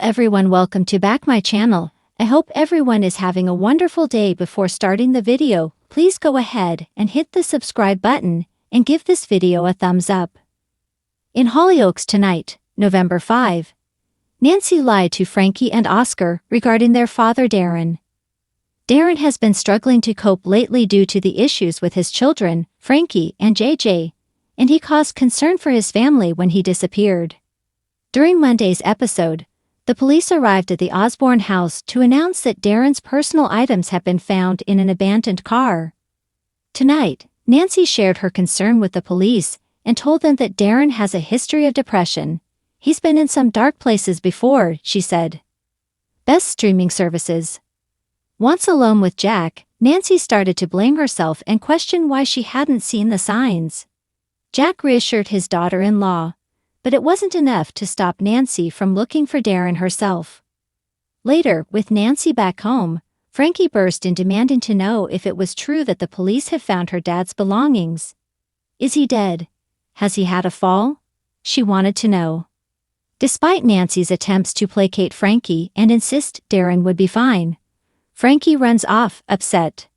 everyone, welcome to back my channel. I hope everyone is having a wonderful day. Before starting the video, please go ahead and hit the subscribe button and give this video a thumbs up. In Hollyoaks tonight, November 5, Nancy lied to Frankie and Oscar regarding their father Darren. Darren has been struggling to cope lately due to the issues with his children, Frankie and JJ, and he caused concern for his family when he disappeared. During Monday's episode, the police arrived at the Osborne house to announce that Darren's personal items have been found in an abandoned car. Tonight, Nancy shared her concern with the police and told them that Darren has a history of depression. He's been in some dark places before, she said. Best streaming services. Once alone with Jack, Nancy started to blame herself and question why she hadn't seen the signs. Jack reassured his daughter-in-law, but it wasn't enough to stop Nancy from looking for Darren herself. Later, with Nancy back home, Frankie burst in demanding to know if it was true that the police have found her dad's belongings. Is he dead? Has he had a fall? She wanted to know. Despite Nancy's attempts to placate Frankie and insist Darren would be fine, Frankie runs off, upset.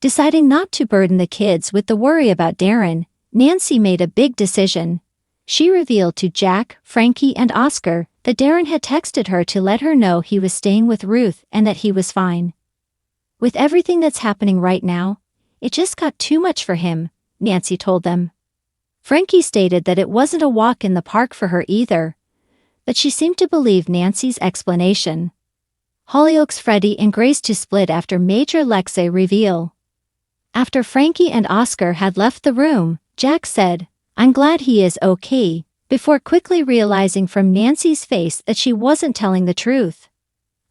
Deciding not to burden the kids with the worry about Darren, Nancy made a big decision. She revealed to Jack, Frankie, and Oscar that Darren had texted her to let her know he was staying with Ruth and that he was fine. With everything that's happening right now, it just got too much for him, Nancy told them. Frankie stated that it wasn't a walk in the park for her either, but she seemed to believe Nancy's explanation. Hollyoaks Freddie and Grace to split after major Lexi reveal. After Frankie and Oscar had left the room, Jack said, "I'm glad he is okay," before quickly realizing from Nancy's face that she wasn't telling the truth.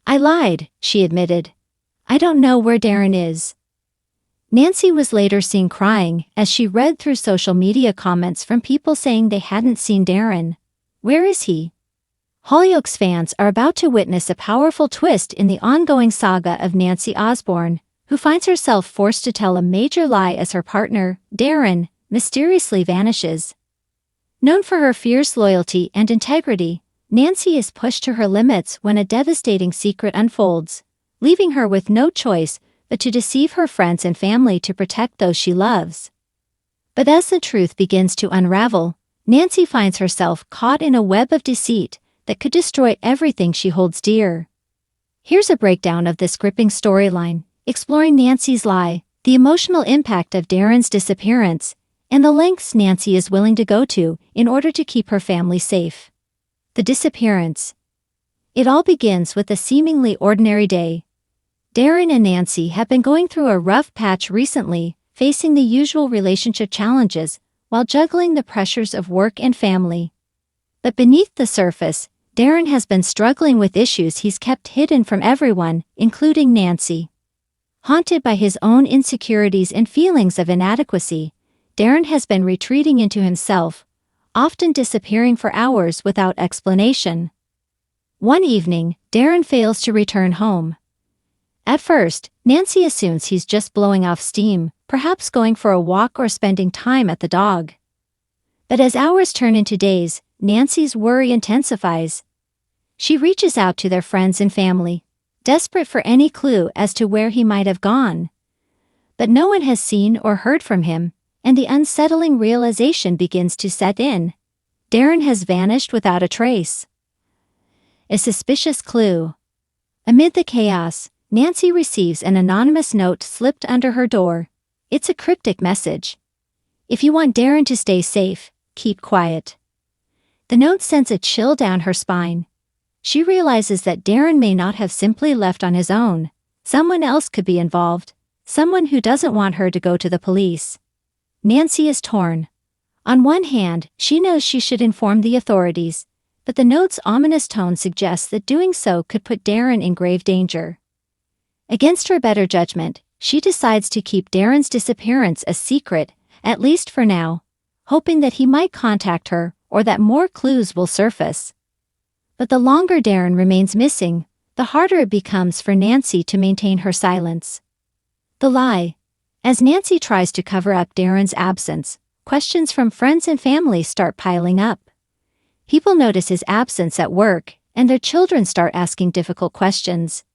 "I lied," she admitted. "I don't know where Darren is." Nancy was later seen crying as she read through social media comments from people saying they hadn't seen Darren. Where is he? Hollyoaks fans are about to witness a powerful twist in the ongoing saga of Nancy Osborne, who finds herself forced to tell a major lie as her partner, Darren, mysteriously vanishes. Known for her fierce loyalty and integrity, Nancy is pushed to her limits when a devastating secret unfolds, leaving her with no choice but to deceive her friends and family to protect those she loves. But as the truth begins to unravel, Nancy finds herself caught in a web of deceit that could destroy everything she holds dear. Here's a breakdown of this gripping storyline, exploring Nancy's lie, the emotional impact of Darren's disappearance, and the lengths Nancy is willing to go to in order to keep her family safe. The disappearance. It all begins with a seemingly ordinary day. Darren and Nancy have been going through a rough patch recently, facing the usual relationship challenges while juggling the pressures of work and family. But beneath the surface, Darren has been struggling with issues he's kept hidden from everyone, including Nancy. Haunted by his own insecurities and feelings of inadequacy, Darren has been retreating into himself, often disappearing for hours without explanation. One evening, Darren fails to return home. At first, Nancy assumes he's just blowing off steam, perhaps going for a walk or spending time at the dog. But as hours turn into days, Nancy's worry intensifies. She reaches out to their friends and family, desperate for any clue as to where he might have gone. But no one has seen or heard from him, and the unsettling realization begins to set in. Darren has vanished without a trace. A suspicious clue. Amid the chaos, Nancy receives an anonymous note slipped under her door. It's a cryptic message. "If you want Darren to stay safe, keep quiet." The note sends a chill down her spine. She realizes that Darren may not have simply left on his own. Someone else could be involved, someone who doesn't want her to go to the police. Nancy is torn. On one hand, she knows she should inform the authorities, but the note's ominous tone suggests that doing so could put Darren in grave danger. Against her better judgment, she decides to keep Darren's disappearance a secret, at least for now, hoping that he might contact her or that more clues will surface. But the longer Darren remains missing, the harder it becomes for Nancy to maintain her silence. The lie. As Nancy tries to cover up Darren's absence, questions from friends and family start piling up. People notice his absence at work, and their children start asking difficult questions.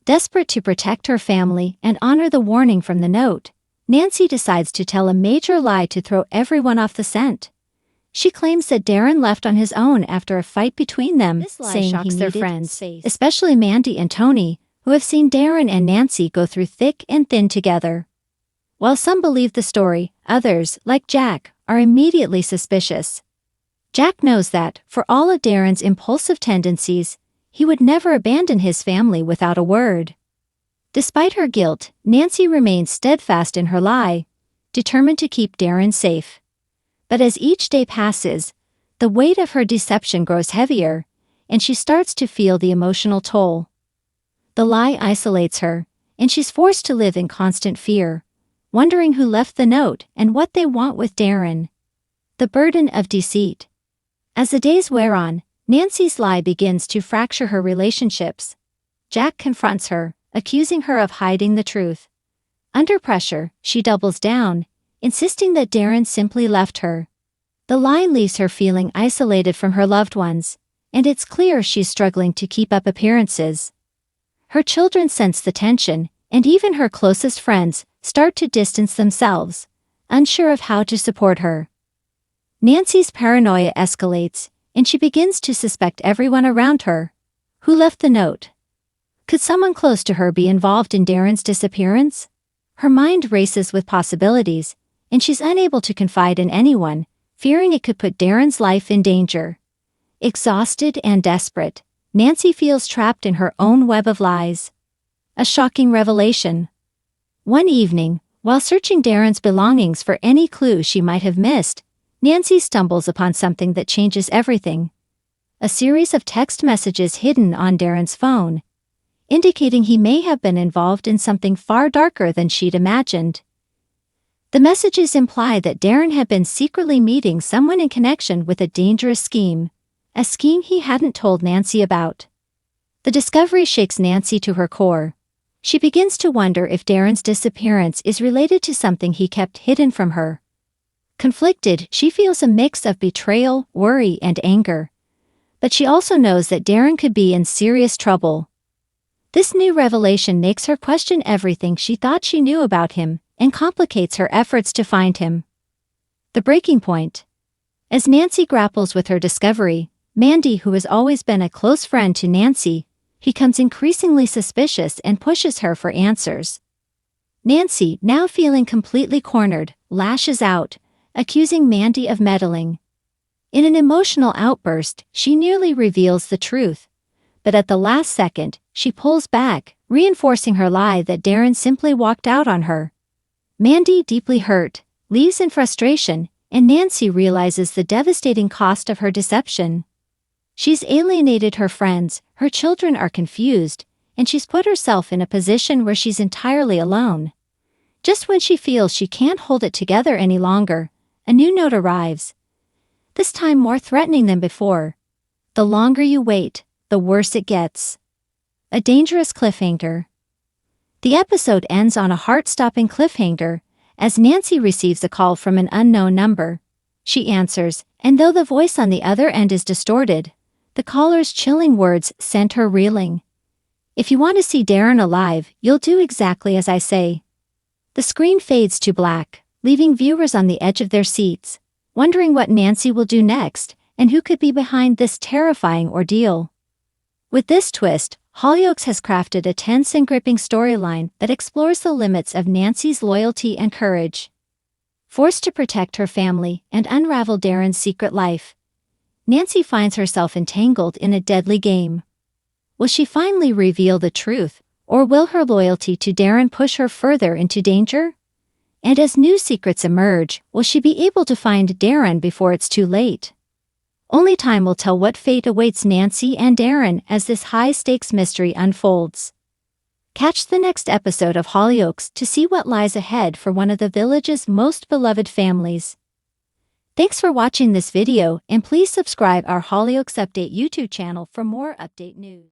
Desperate to protect her family and honor the warning from the note, Nancy decides to tell a major lie to throw everyone off the scent. She claims that Darren left on his own after a fight between them, saying he needed friends, especially Mandy and Tony, who have seen Darren and Nancy go through thick and thin together. While some believe the story, others, like Jack, are immediately suspicious. Jack knows that, for all of Darren's impulsive tendencies, he would never abandon his family without a word. Despite her guilt, Nancy remains steadfast in her lie, determined to keep Darren safe. But as each day passes, the weight of her deception grows heavier, and she starts to feel the emotional toll. The lie isolates her, and she's forced to live in constant fear, wondering who left the note and what they want with Darren. The burden of deceit. As the days wear on, Nancy's lie begins to fracture her relationships. Jack confronts her, accusing her of hiding the truth. Under pressure, she doubles down, insisting that Darren simply left her. The lie leaves her feeling isolated from her loved ones, and it's clear she's struggling to keep up appearances. Her children sense the tension, and even her closest friends start to distance themselves, unsure of how to support her. Nancy's paranoia escalates, and she begins to suspect everyone around her. Who left the note? Could someone close to her be involved in Darren's disappearance? Her mind races with possibilities, and she's unable to confide in anyone, fearing it could put Darren's life in danger. Exhausted and desperate, Nancy feels trapped in her own web of lies. A shocking revelation. One evening, while searching Darren's belongings for any clue she might have missed, Nancy stumbles upon something that changes everything. A series of text messages hidden on Darren's phone, indicating he may have been involved in something far darker than she'd imagined. The messages imply that Darren had been secretly meeting someone in connection with a dangerous scheme, a scheme he hadn't told Nancy about. The discovery shakes Nancy to her core. She begins to wonder if Darren's disappearance is related to something he kept hidden from her. Conflicted, she feels a mix of betrayal, worry, and anger. But she also knows that Darren could be in serious trouble. This new revelation makes her question everything she thought she knew about him, and complicates her efforts to find him. The breaking point. As Nancy grapples with her discovery, Mandy, who has always been a close friend to Nancy, becomes increasingly suspicious and pushes her for answers. Nancy, now feeling completely cornered, lashes out, accusing Mandy of meddling. In an emotional outburst, she nearly reveals the truth, but at the last second, she pulls back, reinforcing her lie that Darren simply walked out on her. Mandy, deeply hurt, leaves in frustration, and Nancy realizes the devastating cost of her deception. She's alienated her friends, her children are confused, and she's put herself in a position where she's entirely alone. Just when she feels she can't hold it together any longer, a new note arrives. This time more threatening than before. The longer you wait, the worse it gets. A dangerous cliffhanger. The episode ends on a heart-stopping cliffhanger, as Nancy receives a call from an unknown number. She answers, and though the voice on the other end is distorted, the caller's chilling words sent her reeling. If you want to see Darren alive, you'll do exactly as I say. The screen fades to black, leaving viewers on the edge of their seats, wondering what Nancy will do next, and who could be behind this terrifying ordeal. With this twist, Hollyoaks has crafted a tense and gripping storyline that explores the limits of Nancy's loyalty and courage. Forced to protect her family and unravel Darren's secret life, Nancy finds herself entangled in a deadly game. Will she finally reveal the truth, or will her loyalty to Darren push her further into danger? And as new secrets emerge, will she be able to find Darren before it's too late? Only time will tell what fate awaits Nancy and Darren as this high-stakes mystery unfolds. Catch the next episode of Hollyoaks to see what lies ahead for one of the village's most beloved families. Thanks for watching this video, and please subscribe our Hollyoaks Update YouTube channel for more update news.